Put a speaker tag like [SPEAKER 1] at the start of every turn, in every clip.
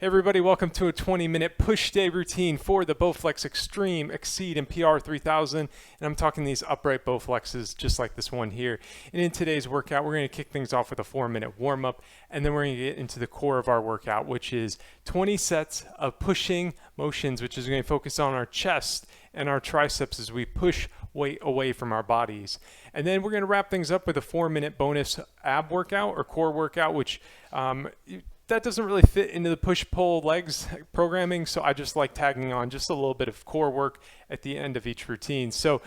[SPEAKER 1] Hey everybody, welcome to a 20-minute push day routine for the Bowflex XTREME, Xceed, and PR3000. And I'm talking these upright Bowflexes just like this one here. And in today's workout, we're going to kick things off with a 4-minute warm-up, and then we're going to get into the core of our workout, which is 20 sets of pushing motions, which is going to focus on our chest and our triceps as we push weight away from our bodies. And then we're going to wrap things up with a 4-minute bonus ab workout or core workout, which that doesn't really fit into the push-pull legs programming, so I just like tagging on just a little bit of core work at the end of each routine. So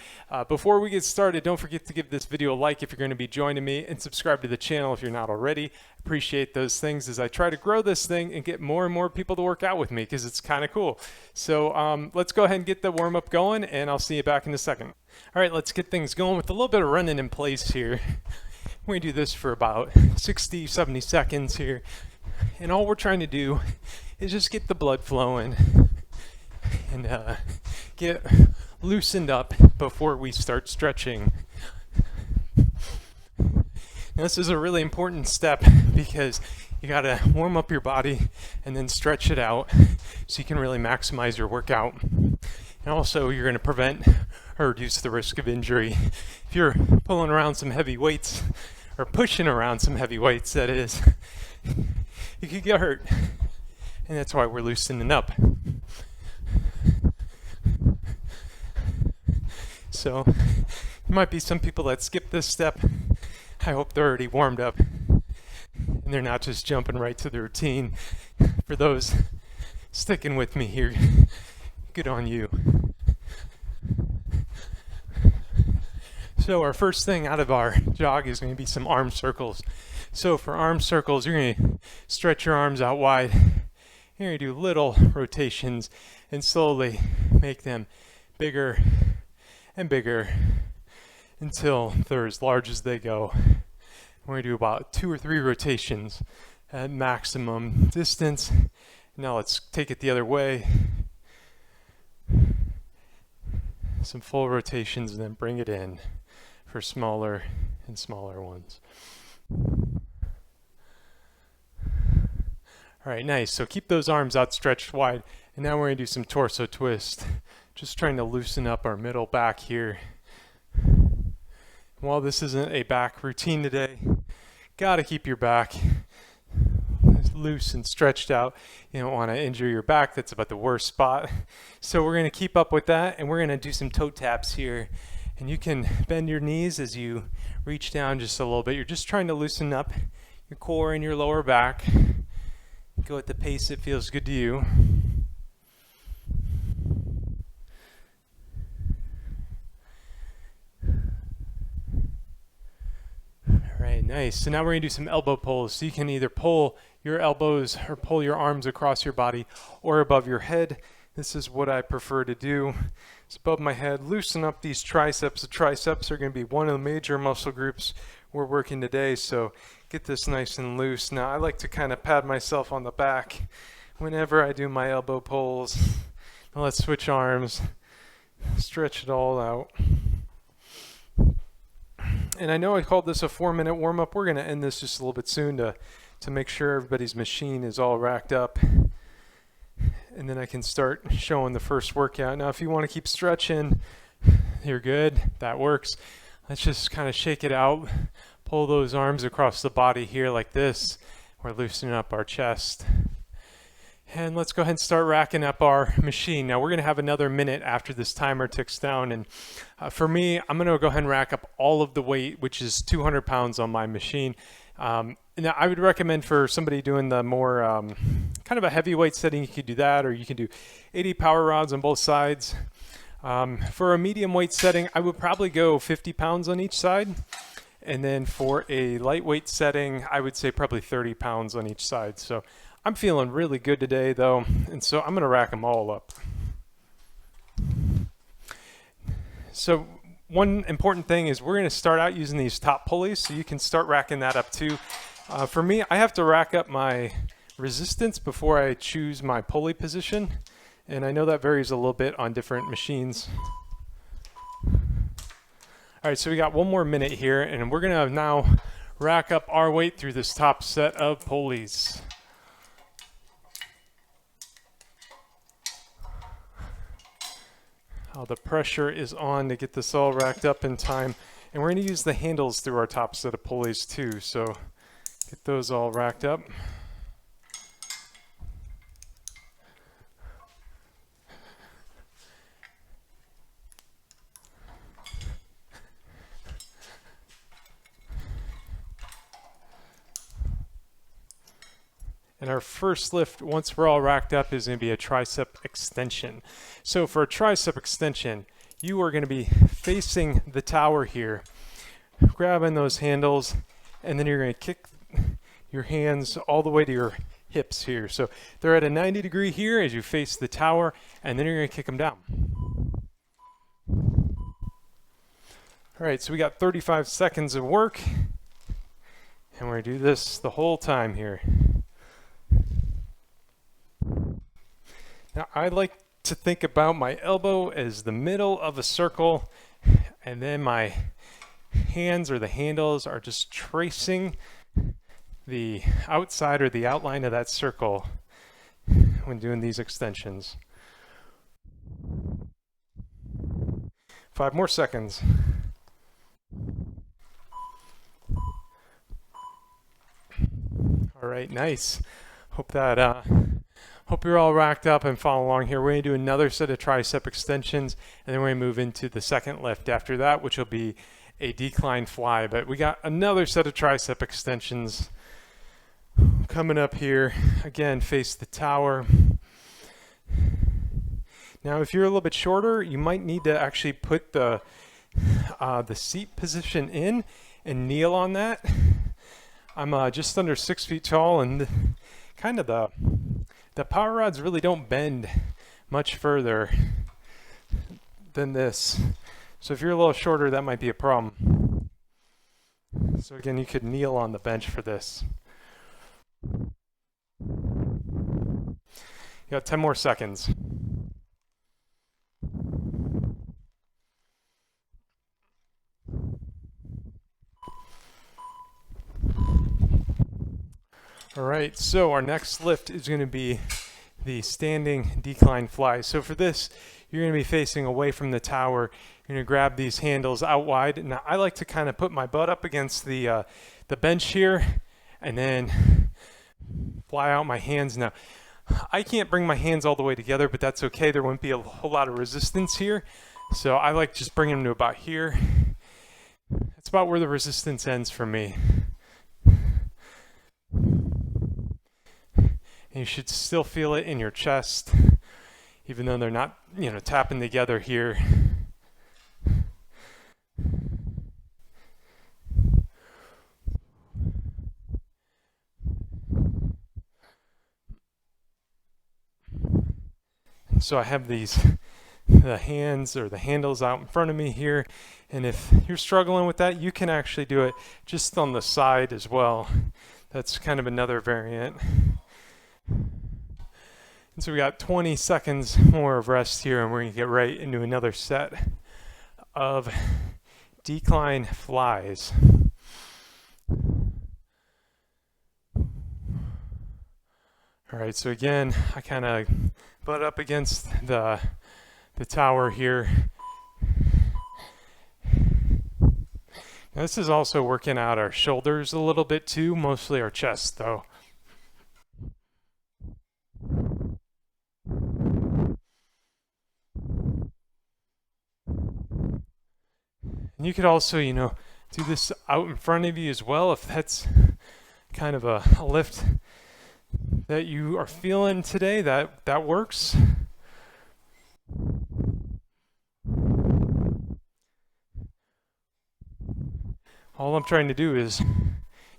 [SPEAKER 1] before we get started, don't forget to give this video a like if you're going to be joining me, and subscribe to the channel if you're not already. Appreciate those things as I try to grow this thing and get more and more people to work out with me because it's kind of cool. So let's go ahead and get the warm-up going, and I'll see you back in a second. All right, let's get things going with a little bit of running in place here. We're going to do this for about 60, 70 seconds here. And all we're trying to do is just get the blood flowing and get loosened up before we start stretching. Now, this is a really important step because you got to warm up your body and then stretch it out so you can really maximize your workout. And also, you're going to prevent or reduce the risk of injury. If you're pulling around some heavy weights, or pushing around some heavy weights, that is, you could get hurt, and that's why we're loosening up. So there might be some people that skip this step. I hope they're already warmed up and they're not just jumping right to the routine. For those sticking with me here, good on you. So our first thing out of our jog is going to be some arm circles. So for arm circles, you're going to stretch your arms out wide. You're going to do little rotations and slowly make them bigger and bigger until they're as large as they go. We're going to do about 2 or 3 rotations at maximum distance. Now let's take it the other way. Some full rotations and then bring it in for smaller and smaller ones. All right, nice. So keep those arms outstretched wide. And now we're going to do some torso twist. Just trying to loosen up our middle back here. While this isn't a back routine today, got to keep your back loose and stretched out. You don't want to injure your back. That's about the worst spot. So we're going to keep up with that, and we're going to do some toe taps here. And you can bend your knees as you reach down just a little bit. You're just trying to loosen up your core and your lower back. Go at the pace that feels good to you. All right, nice. So now we're going to do some elbow pulls. So you can either pull your elbows or pull your arms across your body or above your head. This is what I prefer to do. It's above my head. Loosen up these triceps. The triceps are going to be one of the major muscle groups we're working today, so get this nice and loose. Now, I like to kind of pat myself on the back whenever I do my elbow pulls. Now let's switch arms. Stretch it all out. And I know I called this a 4-minute warm-up. We're going to end this just a little bit soon to make sure everybody's machine is all racked up. And then I can start showing the first workout. Now, if you want to keep stretching, you're good. That works. Let's just kind of shake it out. Pull those arms across the body here like this. We're loosening up our chest. And let's go ahead and start racking up our machine. Now, we're going to have another minute after this timer ticks down. And for me, I'm going to go ahead and rack up all of the weight, which is 200 pounds on my machine. Now, I would recommend for somebody doing the more kind of a heavyweight setting, you could do that, or you can do 80 power rods on both sides. For a medium weight setting, I would probably go 50 pounds on each side. And then for a lightweight setting, I would say probably 30 pounds on each side. So I'm feeling really good today, though, and so I'm going to rack them all up. So one important thing is we're going to start out using these top pulleys, so you can start racking that up too. For me, I have to rack up my resistance before I choose my pulley position, and I know that varies a little bit on different machines. All right, so we got one more minute here, and we're going to now rack up our weight through this top set of pulleys. The pressure is on to get this all racked up in time. And we're going to use the handles through our top set of pulleys too. So get those all racked up. And our first lift, once we're all racked up, is going to be a tricep extension. So for a tricep extension, you are going to be facing the tower here, grabbing those handles, and then you're going to kick your hands all the way to your hips here. So they're at a 90 degree here as you face the tower, and then you're going to kick them down. All right, so we got 35 seconds of work, and we're going to do this the whole time here. Now, I like to think about my elbow as the middle of a circle, and then my hands or the handles are just tracing the outside or the outline of that circle when doing these extensions. 5 more seconds. All right, nice. Hope you're all racked up and follow along here. We're going to do another set of tricep extensions, and then we're going to move into the second lift after that, which will be a decline fly. But we got another set of tricep extensions coming up here. Again, face the tower. Now, if you're a little bit shorter, you might need to actually put the seat position in and kneel on that. I'm just under 6 feet tall, and kind of the power rods really don't bend much further than this. So if you're a little shorter, that might be a problem. So again, you could kneel on the bench for this. You got 10 more seconds. All right, so our next lift is going to be the standing decline fly. So for this, you're going to be facing away from the tower. You're going to grab these handles out wide. Now, I like to kind of put my butt up against the bench here and then fly out my hands. Now, I can't bring my hands all the way together, but that's okay. There won't be a whole lot of resistance here. So I like just bringing them to about here. That's about where the resistance ends for me. You should still feel it in your chest, even though they're not, tapping together here. And so I have the hands or the handles out in front of me here, and if you're struggling with that, you can actually do it just on the side as well. That's kind of another variant. And so we got 20 seconds more of rest here, and we're going to get right into another set of decline flies. All right, so again, I kind of butt up against the tower here. Now this is also working out our shoulders a little bit too, mostly our chest though. And you could also, do this out in front of you as well if that's kind of a lift that you are feeling today. That works. All I'm trying to do is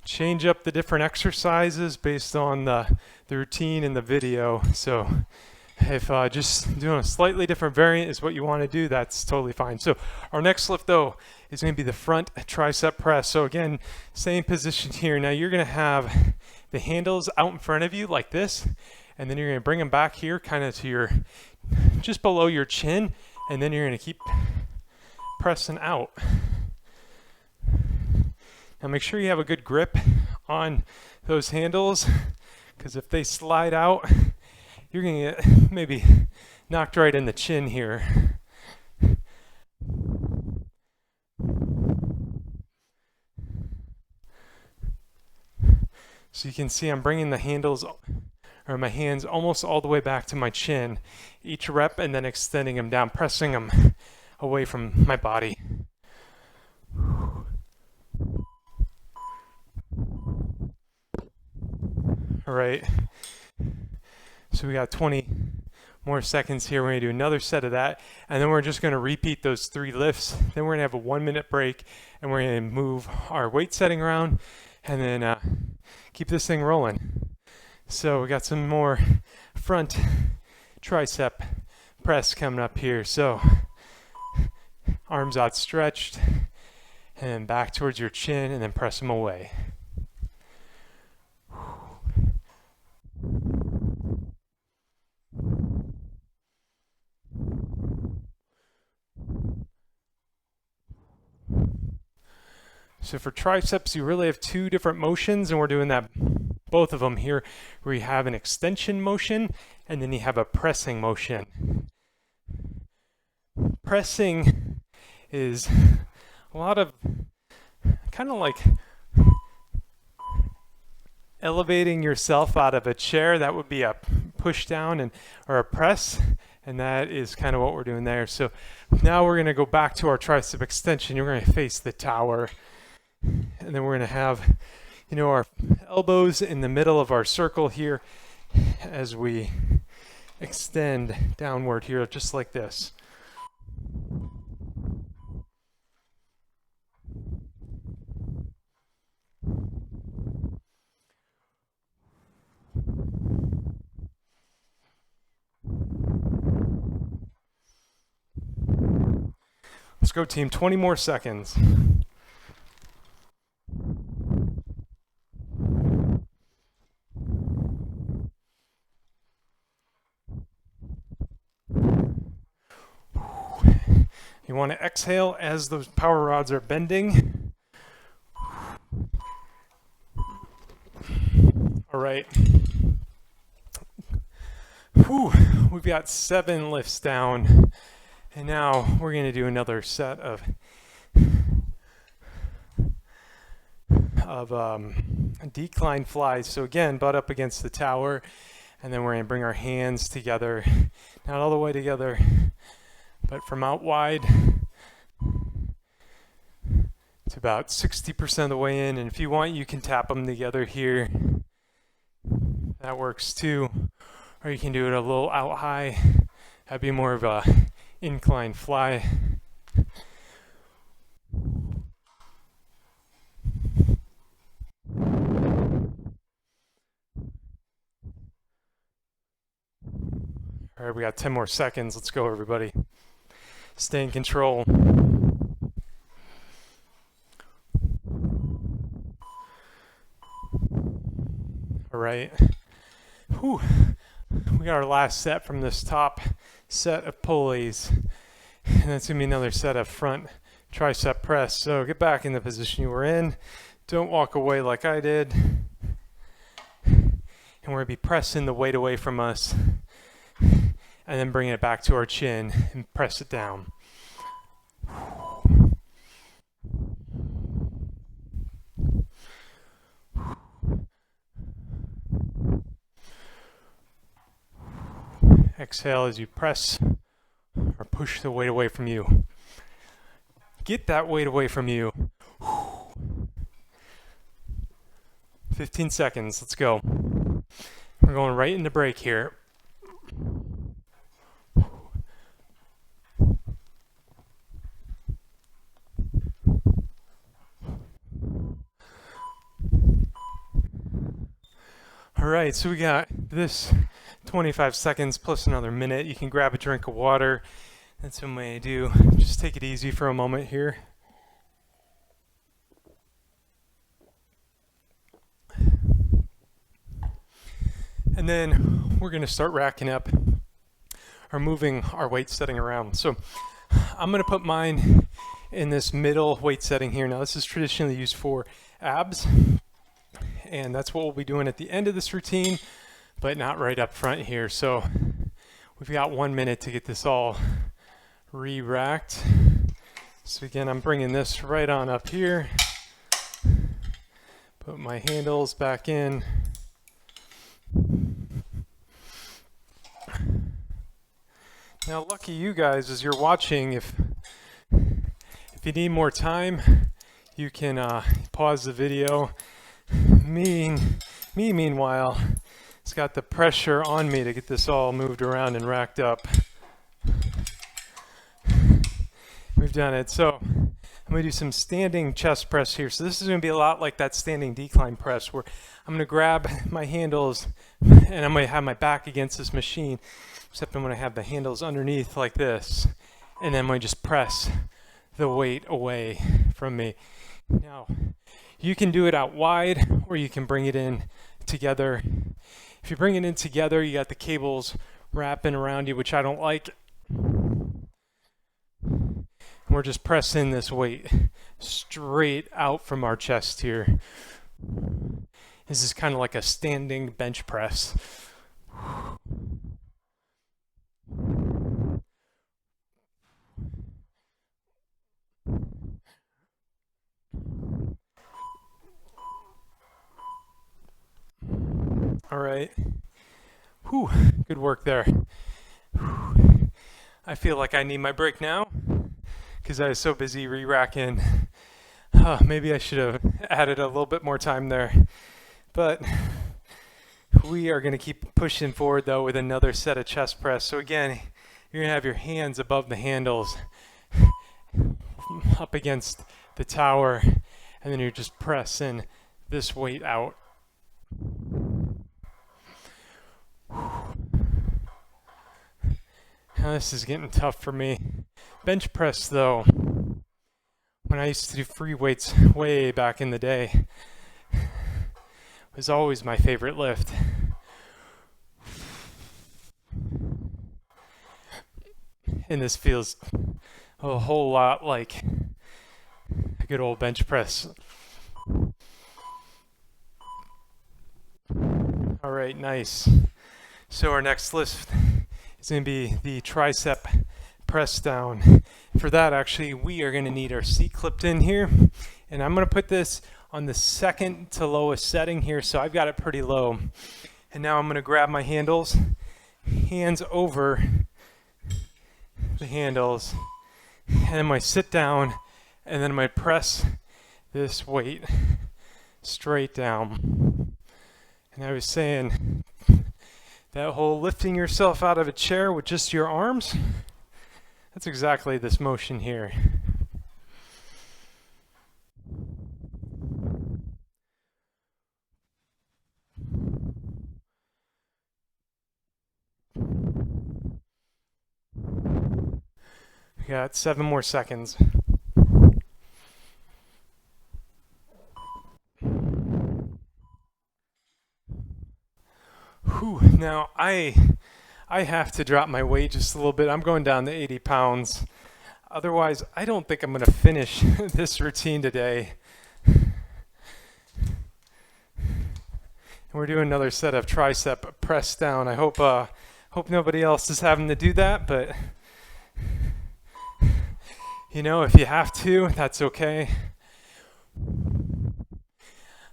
[SPEAKER 1] change up the different exercises based on the routine in the video. So if just doing a slightly different variant is what you want to do, that's totally fine. So our next lift though is going to be the front tricep press. So again, same position here. Now you're going to have the handles out in front of you like this, and then you're going to bring them back here kind of to just below your chin, and then you're going to keep pressing out. Now make sure you have a good grip on those handles, because if they slide out, you're going to get maybe knocked right in the chin here. So you can see I'm bringing the handles or my hands almost all the way back to my chin each rep, and then extending them down, pressing them away from my body. All right, so we got 20 more seconds here. We're gonna do another set of that, and then we're just gonna repeat those 3 lifts. Then we're gonna have a 1-minute break, and we're gonna move our weight setting around, and then keep this thing rolling. So we got some more front tricep press coming up here. So arms outstretched, and back towards your chin, and then press them away. So for triceps, you really have 2 different motions, and we're doing that, both of them here, where you have an extension motion, and then you have a pressing motion. Pressing is a lot of kind of like elevating yourself out of a chair. That would be a push down or a press, and that is kind of what we're doing there. So now we're going to go back to our tricep extension. You're going to face the tower, and then we're going to have, you know, our elbows in the middle of our circle here as we extend downward here, just like this. Let's go, team. 20 more seconds. You want to exhale as those power rods are bending. All right. Whew. We've got 7 lifts down, and now we're going to do another set of decline flies. So again, butt up against the tower, and then we're going to bring our hands together, not all the way together, but from out wide to about 60% of the way in. And if you want, you can tap them together here. That works too. Or you can do it a little out high. That'd be more of a incline fly. All right, we got 10 more seconds. Let's go, everybody. Stay in control. All right. Whew. We got our last set from this top set of pulleys. And that's going to be another set of front tricep press. So get back in the position you were in. Don't walk away like I did. And we're going to be pressing the weight away from us, and then bringing it back to our chin and press it down. Exhale as you press or push the weight away from you. Get that weight away from you. 15 seconds. Let's go. We're going right into break here. All right, so we got this 25 seconds plus another minute. You can grab a drink of water. That's what I'm going to do. Just take it easy for a moment here. And then we're going to start racking up or moving our weight setting around. So I'm going to put mine in this middle weight setting here. Now this is traditionally used for abs, and that's what we'll be doing at the end of this routine, but not right up front here. So we've got 1 minute to get this all re-racked. So again, I'm bringing this right on up here. Put my handles back in. Now, lucky you guys, as you're watching, if you need more time, you can pause the video. Meanwhile, it's got the pressure on me to get this all moved around and racked up. We've done it. So I'm going to do some standing chest press here. So this is going to be a lot like that standing decline press, where I'm going to grab my handles and I'm going to have my back against this machine, except I'm going to have the handles underneath like this, and then I'm going to just press the weight away from me. Now, you can do it out wide, or you can bring it in together. If you bring it in together, you got the cables wrapping around you, which I don't like. We're just pressing this weight straight out from our chest here. This is kind of like a standing bench press. All right. Whew, good work there. Whew. I feel like I need my break now because I was so busy re-racking. Maybe I should have added a little bit more time there. But we are going to keep pushing forward though with another set of chest press. So again, you're going to have your hands above the handles up against the tower, and then you're just pressing this weight out. Now this is getting tough for me. Bench press though, when I used to do free weights way back in the day, was always my favorite lift. And this feels a whole lot like a good old bench press. All right, nice. So our next lift is going to be the Tricep Pressdown. For that, actually, we are going to need our seat clipped in here. And I'm going to put this on the second to lowest setting here, so I've got it pretty low. And now I'm going to grab my handles, hands over the handles, and I'm going to sit down, and then I'm going to press this weight straight down. And I was saying, that whole lifting yourself out of a chair with just your arms, that's exactly this motion here. We got 7 more seconds. Whew. Now I have to drop my weight just a little bit. I'm going down to 80 pounds. Otherwise, I don't think I'm going to finish this routine today. And we're doing another set of tricep press down. I hope nobody else is having to do that, but you know, if you have to, that's okay.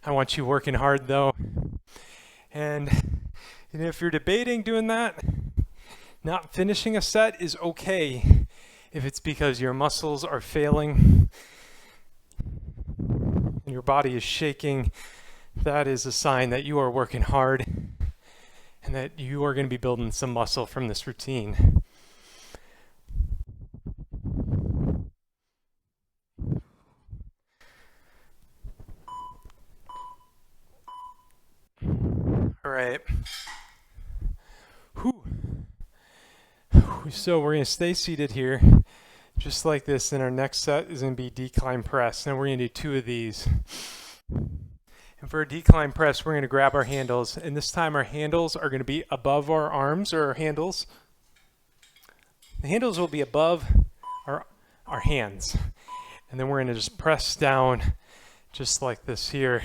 [SPEAKER 1] I want you working hard though. And you know, if you're debating doing that, not finishing a set is okay. If it's because your muscles are failing and your body is shaking, that is a sign that you are working hard and that you are going to be building some muscle from this routine. All right. Whew. So we're going to stay seated here, just like this. And our next set is going to be decline press. Now we're going to do 2 of these. And for a decline press, we're going to grab our handles. And this time our handles are going to be above our arms, or our handles. The handles will be above our hands. And then we're going to just press down just like this here.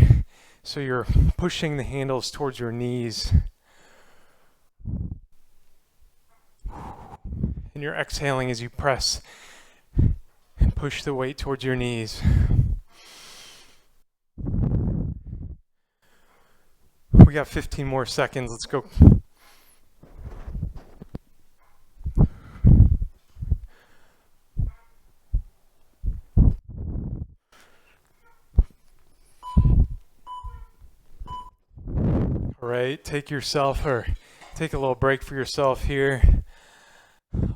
[SPEAKER 1] So you're pushing the handles towards your knees. And you're exhaling as you press and push the weight towards your knees. We got 15 more seconds. Let's go. All right, take a little break for yourself here.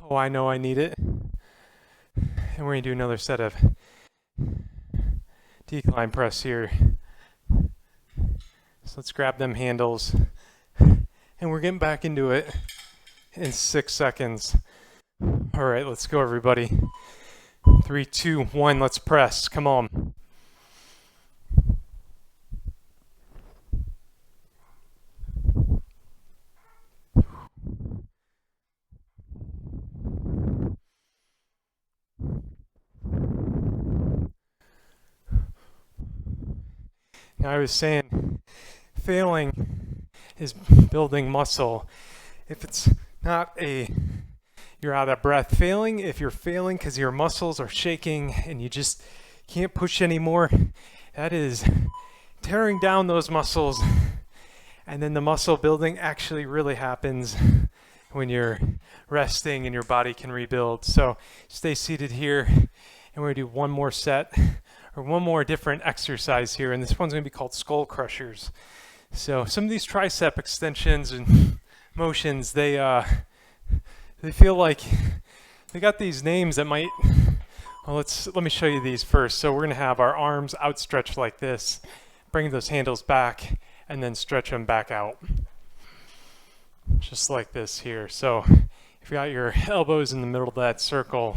[SPEAKER 1] Oh, I know I need it. And we're gonna do another set of decline press here. So let's grab them handles. And we're getting back into it in 6 seconds. All right, let's go, everybody. 3, 2, 1, let's press. Come on. Now, I was saying, failing is building muscle. If it's not you're out of breath. Failing, if you're failing because your muscles are shaking and you just can't push anymore, that is tearing down those muscles. And then the muscle building actually really happens when you're resting and your body can rebuild. So stay seated here, and we're going to do one more set, or one more different exercise here, and this one's going to be called Skullcrushers. So some of these tricep extensions and motions, they feel like they got these names that might, well, let me show you these first. So we're going to have our arms outstretched like this, bring those handles back, and then stretch them back out. Just like this here. So if you got your elbows in the middle of that circle,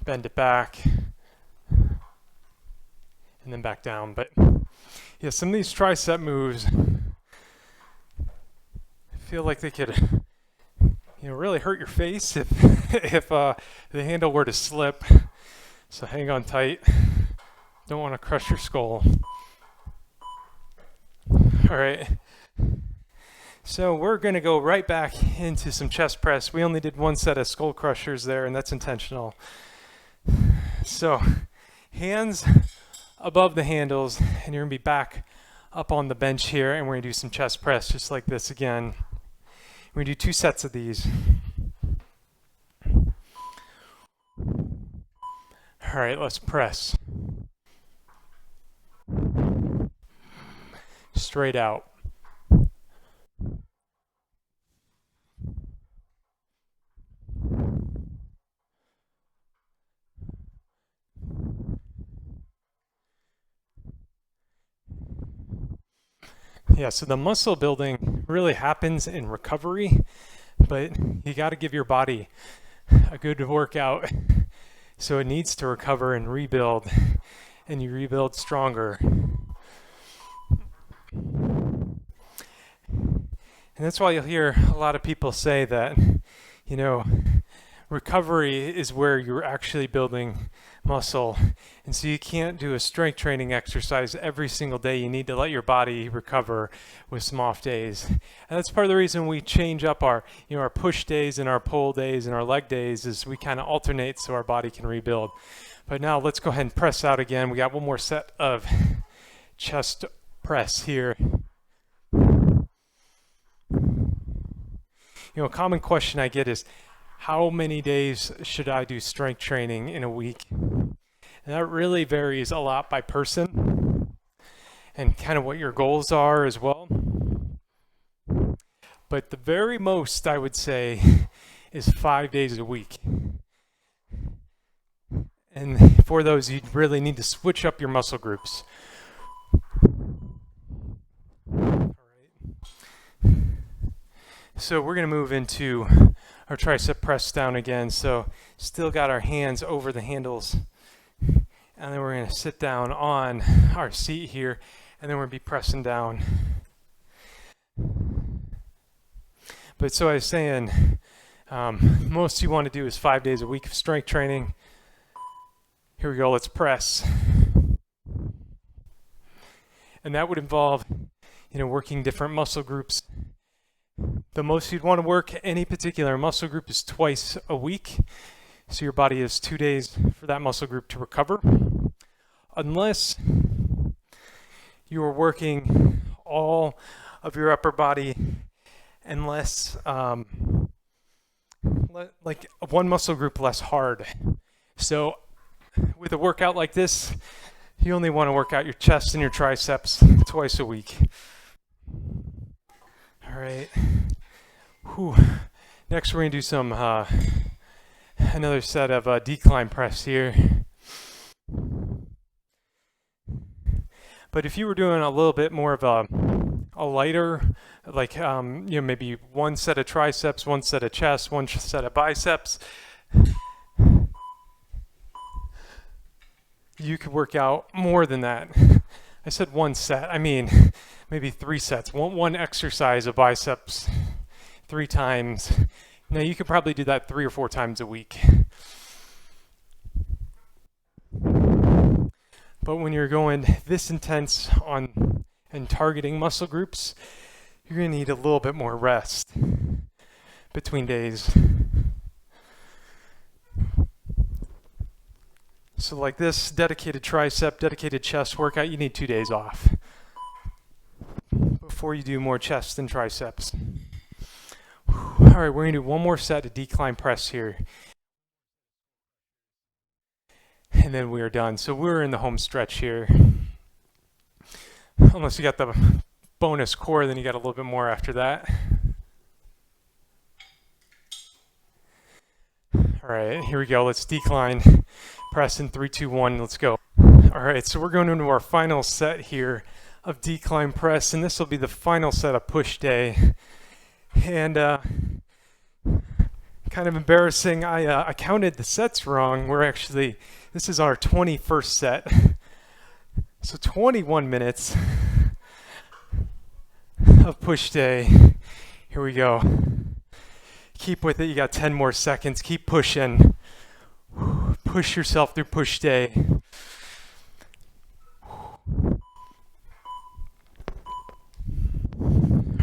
[SPEAKER 1] bend it back, and then back down. But yeah, some of these tricep moves, I feel like they could, really hurt your face if the handle were to slip. So hang on tight. Don't want to crush your skull. All right. So we're going to go right back into some chest press. We only did one set of Skullcrushers there, and that's intentional. So hands above the handles, and you're going to be back up on the bench here, and we're going to do some chest press just like this again. We're going to do 2 sets of these. All right, let's press. Straight out. Yeah, so the muscle building really happens in recovery, but you got to give your body a good workout. So it needs to recover and rebuild, and you rebuild stronger. And that's why you'll hear a lot of people say that, recovery is where you're actually building muscle. And so you can't do a strength training exercise every single day. You need to let your body recover with some off days. And that's part of the reason we change up our push days and our pull days and our leg days, is we kind of alternate so our body can rebuild. But now let's go ahead and press out again. We got one more set of chest press here. A common question I get is, how many days should I do strength training in a week? And that really varies a lot by person and kind of what your goals are as well. But the very most I would say is 5 days a week. And for those, you really need to switch up your muscle groups. All right. So we're going to move into our tricep press down again. So still got our hands over the handles, and then we're going to sit down on our seat here, and then we're going to be pressing down. But so I was saying, most you want to do is 5 days a week of strength training. Here we go, let's press. And that would involve, working different muscle groups. The most you'd want to work any particular muscle group is twice a week. So your body has 2 days for that muscle group to recover, unless you are working all of your upper body, unless like one muscle group less hard. So with a workout like this, you only want to work out your chest and your triceps twice a week. All right. Whew. Next, we're going to do some another set of decline press here. But if you were doing a little bit more of a lighter, like you know, maybe one set of triceps, one set of chest, one set of biceps, you could work out more than that. I said one set, I mean maybe 3 sets, one exercise of biceps 3 times. Now you could probably do that 3 or 4 times a week. But when you're going this intense on and targeting muscle groups, you're going to need a little bit more rest between days. So like this dedicated tricep, dedicated chest workout, you need 2 days off before you do more chest and triceps. All right, we're going to do one more set of decline press here. And then we are done. So we're in the home stretch here. Unless you got the bonus core, then you got a little bit more after that. All right, here we go. Let's decline press in 3, 2, 1. Let's go. All right, so we're going into our final set here of decline press, and this will be the final set of push day. And kind of embarrassing, I counted the sets wrong. This is our 21st set. So 21 minutes of push day. Here we go. Keep with it. You got 10 more seconds. Keep pushing. Push yourself through push day.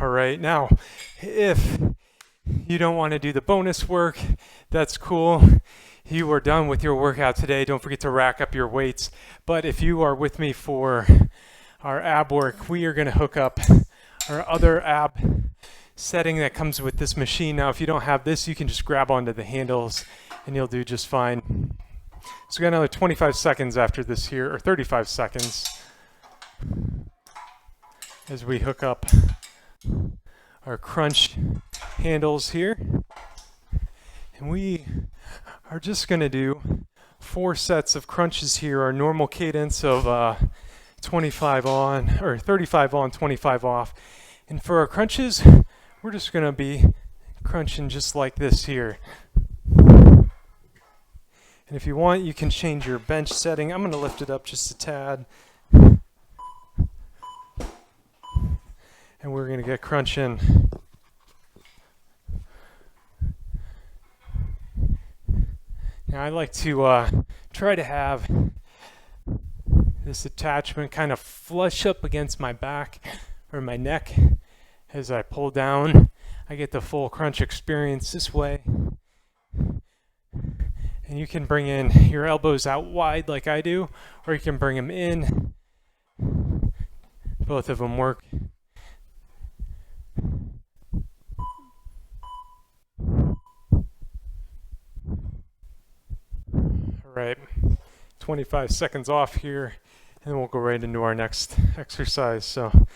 [SPEAKER 1] All right, now, if you don't want to do the bonus work, that's cool. You are done with your workout today. Don't forget to rack up your weights. But if you are with me for our ab work, we are going to hook up our other ab setting that comes with this machine. Now, if you don't have this, you can just grab onto the handles and you'll do just fine. So we got another 25 seconds after this here, or 35 seconds, as we hook up our crunch handles here. And we are just going to do 4 sets of crunches here, our normal cadence of 25 on, or 35 on, 25 off. And for our crunches, we're just going to be crunching just like this here. And if you want, you can change your bench setting. I'm going to lift it up just a tad. And we're going to get crunching. Now I like to try to have this attachment kind of flush up against my back or my neck as I pull down. I get the full crunch experience this way. And you can bring in your elbows out wide like I do, or you can bring them in. Both of them work. All right, 25 seconds off here, and then we'll go right into our next exercise. So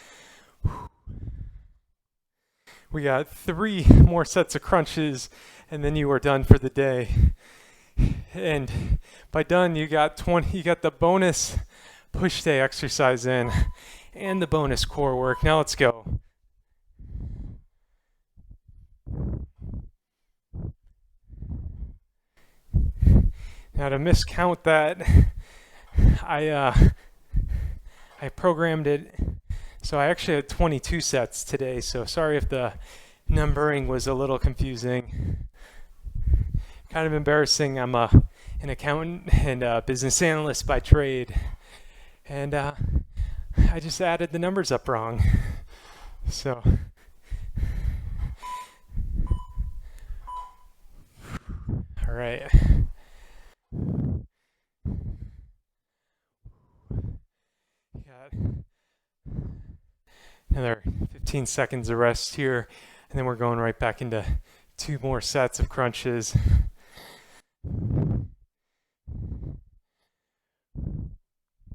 [SPEAKER 1] we got 3 more sets of crunches, and then you are done for the day. And by done, you got the bonus push day exercise in and the bonus core work. Now let's go. Now to miscount that, I programmed it, so I actually had 22 sets today, so sorry if the numbering was a little confusing. Kind of embarrassing. I'm an accountant and a business analyst by trade, and I just added the numbers up wrong. So all right, got another 15 seconds of rest here, and then we're going right back into 2 more sets of crunches.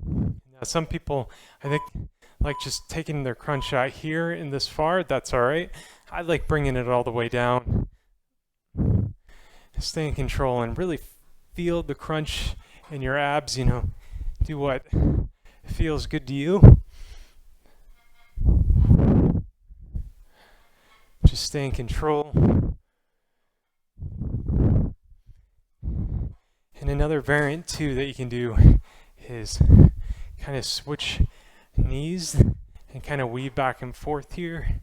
[SPEAKER 1] Now, some people, I think, like just taking their crunch out here and this far. That's all right. I like bringing it all the way down. Stay in control and really feel the crunch in your abs, you know. Do what feels good to you. Just stay in control. And another variant too that you can do is kind of switch knees and kind of weave back and forth here,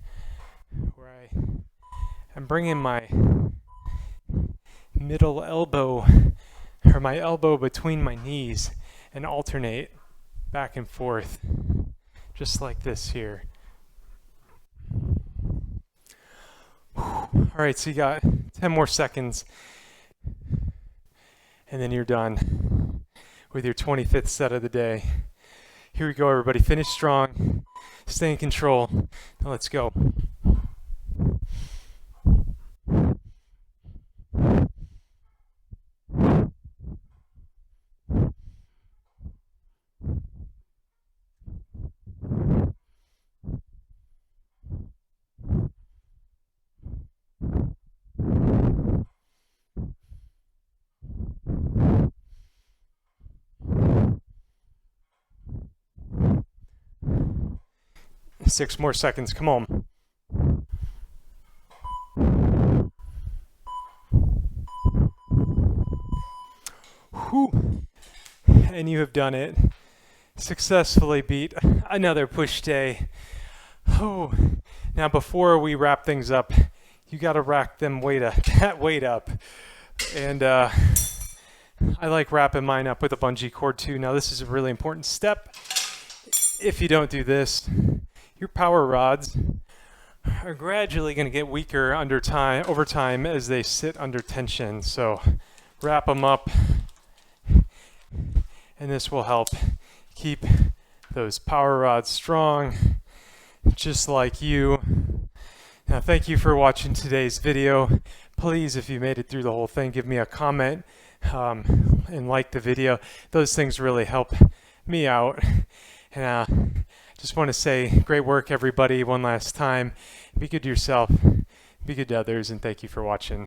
[SPEAKER 1] where I'm bringing my middle elbow, or my elbow between my knees, and alternate back and forth, just like this here. All right, so you got 10 more seconds, and then you're done with your 25th set of the day. Here we go, everybody. Finish strong. Stay in control. Now let's go. Six more seconds. Come on. Whew. And you have done it. Successfully beat another push day. Oh. Now before we wrap things up, you got to rack that weight up. And I like wrapping mine up with a bungee cord too. Now this is a really important step. If you don't do this, your power rods are gradually going to get weaker over time as they sit under tension. So wrap them up, and this will help keep those power rods strong, just like you. Now, thank you for watching today's video. Please, if you made it through the whole thing, give me a comment and like the video. Those things really help me out. And just want to say great work, everybody, one last time. Be good to yourself, be good to others, and thank you for watching.